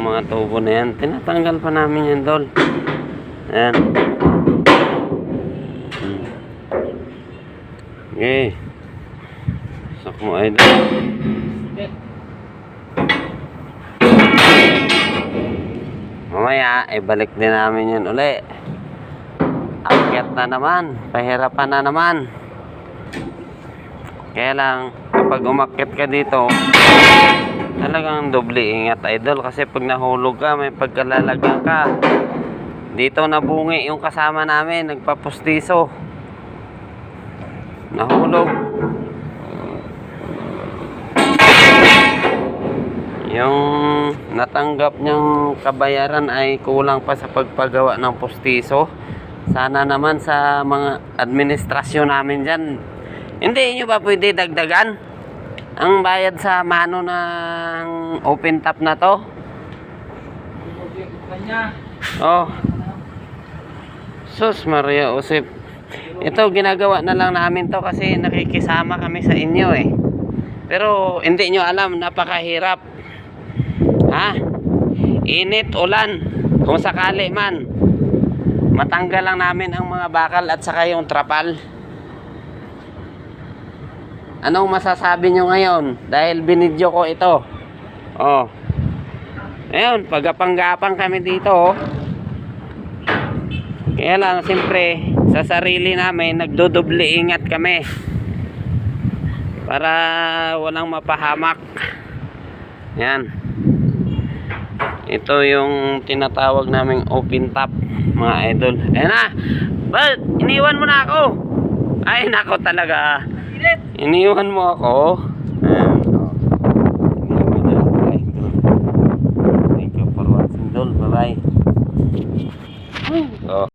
Yung mga tubo na yan, tinatanggal pa namin yan, Dol. Ayan. Okay. Sak mo, Idol. Mamaya, ibalik din namin yun uli. Akyat na naman. Pahirapan na naman. Kaya lang, kapag umakyat ka dito, talagang doble ingat, Idol. Kasi pag nahulog ka, may pagkalalagyan ka. Dito nabungi yung kasama namin, nagpapustiso. Nahulog. Yung natanggap niyang kabayaran ay kulang pa sa pagpagawa ng pustiso. Sana naman sa mga administrasyon namin dyan, hindi nyo ba pwede dagdagan ang bayad sa mano ng open top na to? Oh. Sus Maria Josep. Ito ginagawa na lang namin to kasi nakikisama kami sa inyo eh. Pero hindi nyo alam, napakahirap. Ha? Init, ulan, kung sakali man, matanggal lang namin ang mga bakal at saka yung trapal. Anong masasabi nyo ngayon? Dahil binidyo ko ito. Oh. Ayun, pagapang-gapang kami dito. Oh. Kaya lang, siyempre, sa sarili namin, nagdodoble ingat kami. Para walang mapahamak. Yan. Ito yung tinatawag naming open top, mga idol. Ayan na. Ba't iniwan mo na ako? Ay nako talaga. Iniwan mo ako. Ayan. Thank you for watching, Dol. Bye bye.